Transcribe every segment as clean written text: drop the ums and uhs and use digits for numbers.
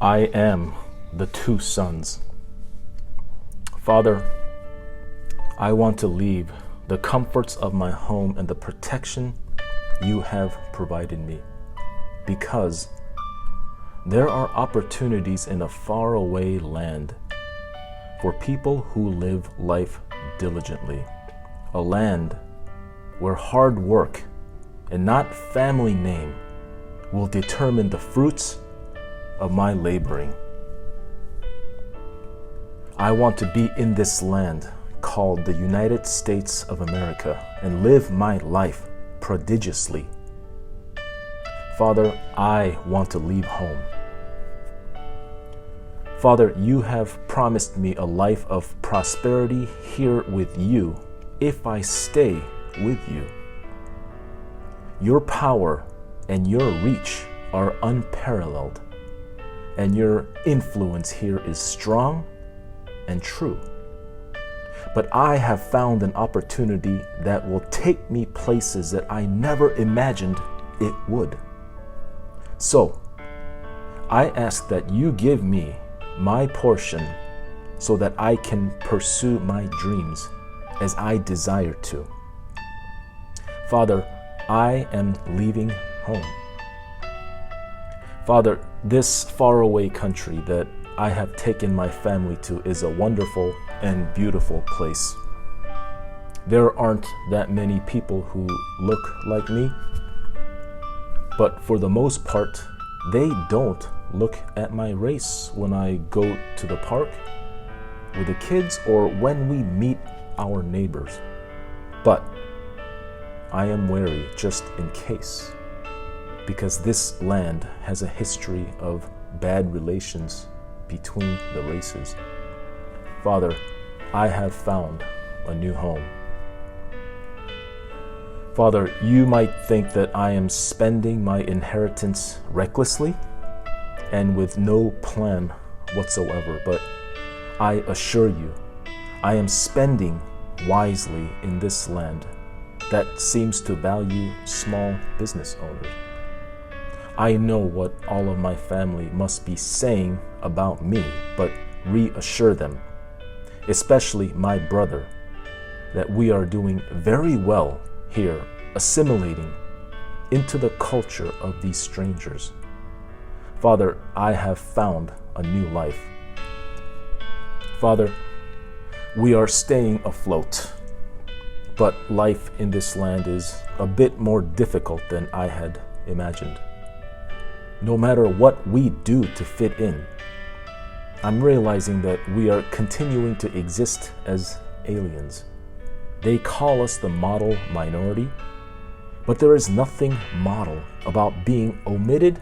I am the two sons. Father, I want to leave the comforts of my home and the protection you have provided me, because there are opportunities in a faraway land for people who live life diligently, a land where hard work and not family name will determine the fruits of my laboring. I want to be in this land called the United States of America and live my life prodigiously. Father, I want to leave home. Father, you have promised me a life of prosperity here with you if I stay with you. Your power and your reach are unparalleled, and your influence here is strong and true. But I have found an opportunity that will take me places that I never imagined it would. So, I ask that you give me my portion so that I can pursue my dreams as I desire to. Father, I am leaving home. Father, this faraway country that I have taken my family to is a wonderful and beautiful place. There aren't that many people who look like me, but for the most part, they don't look at my race when I go to the park with the kids or when we meet our neighbors. But I am wary just in case, because this land has a history of bad relations between the races. Father, I have found a new home. Father, you might think that I am spending my inheritance recklessly and with no plan whatsoever, but I assure you, I am spending wisely in this land that seems to value small business owners. I know what all of my family must be saying about me, but reassure them, especially my brother, that we are doing very well here, assimilating into the culture of these strangers. Father, I have found a new life. Father, we are staying afloat, but life in this land is a bit more difficult than I had imagined. No matter what we do to fit in, I'm realizing that we are continuing to exist as aliens. They call us the model minority, but there is nothing model about being omitted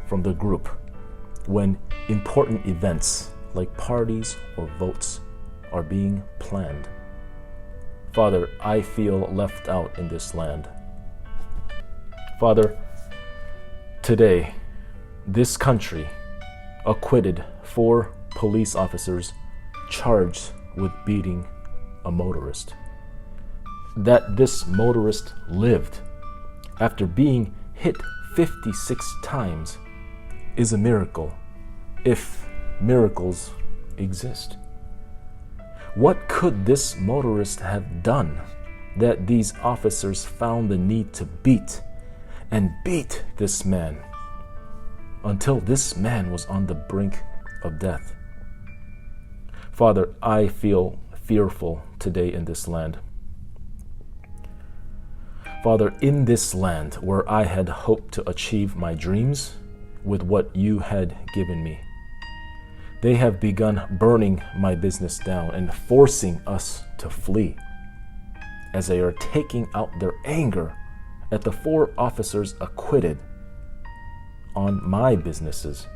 from the group when important events like parties or votes are being planned. Father, I feel left out in this land. Father, today, this country acquitted 4 police officers charged with beating a motorist. That this motorist lived after being hit 56 times is a miracle, if miracles exist. What could this motorist have done that these officers found the need to beat this man until this man was on the brink of death? Father, I feel fearful today in this land. Father, in this land where I had hoped to achieve my dreams with what you had given me, they have begun burning my business down and forcing us to flee as they are taking out their anger at the 4 officers acquitted on my businesses.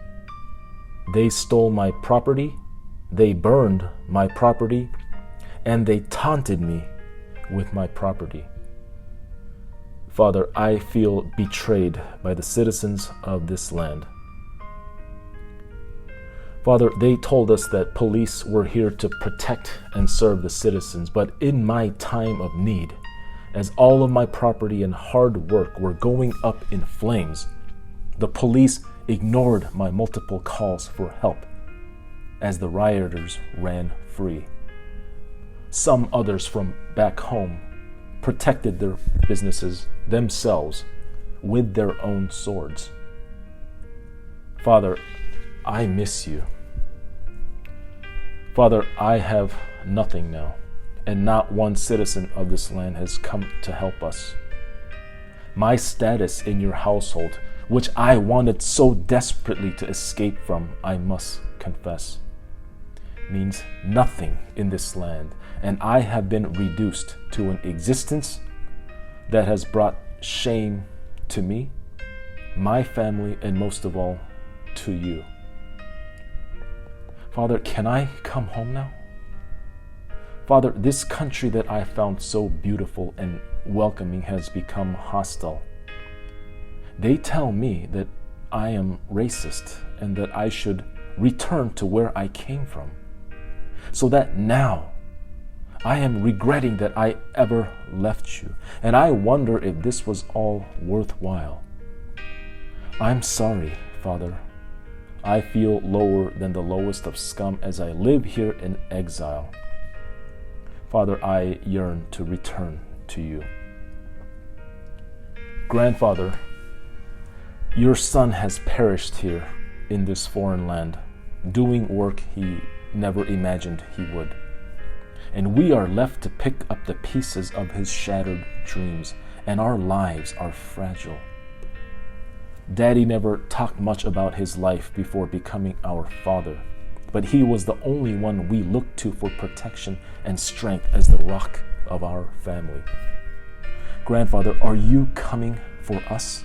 They stole my property, they burned my property, and they taunted me with my property. Father, I feel betrayed by the citizens of this land. Father, they told us that police were here to protect and serve the citizens, but in my time of need, as all of my property and hard work were going up in flames, The police ignored my multiple calls for help as the rioters ran free. Some others from back home protected their businesses themselves with their own swords. Father, I miss you. Father, I have nothing now, and not one citizen of this land has come to help us. My status in your household, which I wanted so desperately to escape from, I must confess, means nothing in this land, and I have been reduced to an existence that has brought shame to me, my family, and most of all, to you. Father, can I come home now? Father, this country that I found so beautiful and welcoming has become hostile. They tell me that I am racist and that I should return to where I came from. So that now I am regretting that I ever left you, and I wonder if this was all worthwhile. I'm sorry, Father. I feel lower than the lowest of scum as I live here in exile. Father, I yearn to return to you. Grandfather, your son has perished here in this foreign land, doing work he never imagined he would. And we are left to pick up the pieces of his shattered dreams, and our lives are fragile. Daddy never talked much about his life before becoming our father, but he was the only one we looked to for protection and strength as the rock of our family. Grandfather, are you coming for us?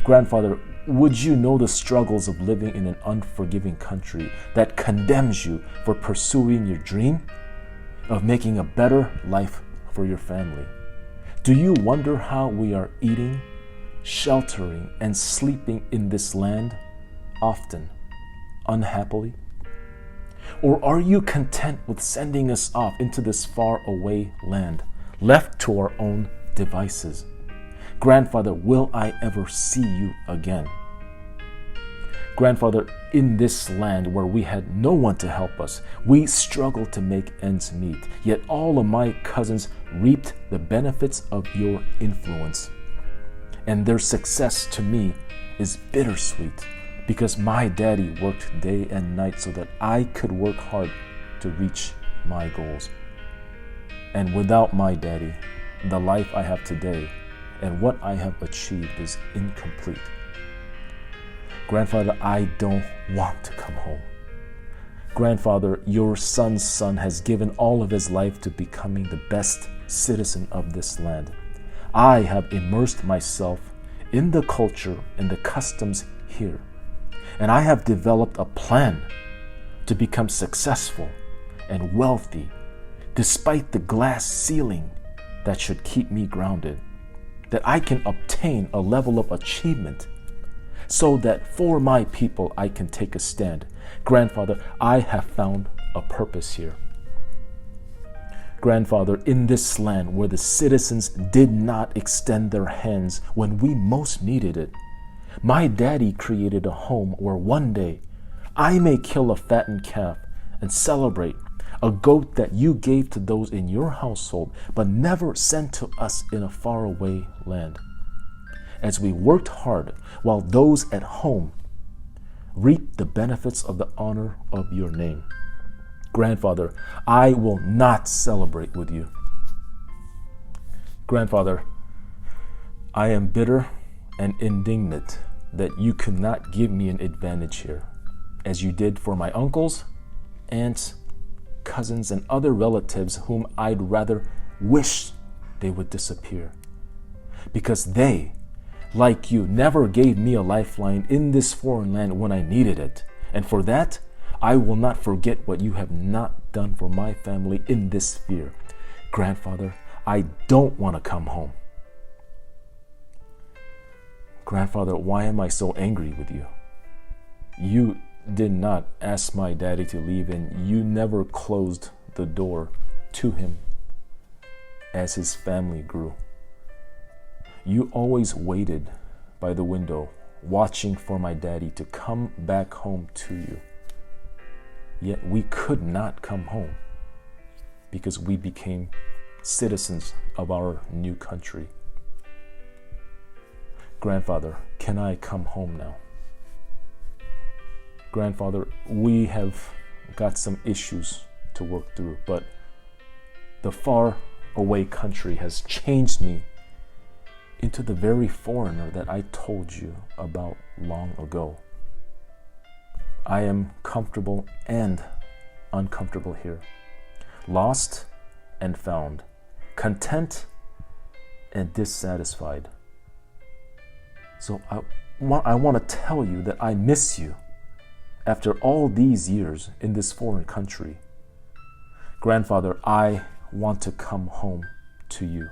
Grandfather, would you know the struggles of living in an unforgiving country that condemns you for pursuing your dream of making a better life for your family? Do you wonder how we are eating, sheltering, and sleeping in this land, often unhappily? Or are you content with sending us off into this faraway land, left to our own devices? Grandfather, will I ever see you again? Grandfather, in this land where we had no one to help us, we struggled to make ends meet, yet all of my cousins reaped the benefits of your influence. And their success to me is bittersweet because my daddy worked day and night so that I could work hard to reach my goals. And without my daddy, the life I have today and what I have achieved is incomplete. Grandfather, I don't want to come home. Grandfather, your son's son has given all of his life to becoming the best citizen of this land. I have immersed myself in the culture and the customs here, and I have developed a plan to become successful and wealthy despite the glass ceiling that should keep me grounded, that I can obtain a level of achievement so that for my people I can take a stand. Grandfather, I have found a purpose here. Grandfather, in this land where the citizens did not extend their hands when we most needed it, my daddy created a home where one day I may kill a fattened calf and celebrate a goat that you gave to those in your household but never sent to us in a faraway land. As we worked hard while those at home reaped the benefits of the honor of your name. Grandfather, I will not celebrate with you. Grandfather, I am bitter and indignant that you could not give me an advantage here, as you did for my uncles, aunts, cousins, and other relatives whom I'd rather wish they would disappear. Because they, like you, never gave me a lifeline in this foreign land when I needed it. And for that, I will not forget what you have not done for my family in this sphere. Grandfather, I don't want to come home. Grandfather, why am I so angry with you? You did not ask my daddy to leave, and you never closed the door to him as his family grew. You always waited by the window watching for my daddy to come back home to you. Yet we could not come home because we became citizens of our new country. Grandfather, can I come home now? Grandfather, we have got some issues to work through, but the far away country has changed me into the very foreigner that I told you about long ago. I am comfortable and uncomfortable here, lost and found, content and dissatisfied. So I want to tell you that I miss you after all these years in this foreign country. Grandfather, I want to come home to you.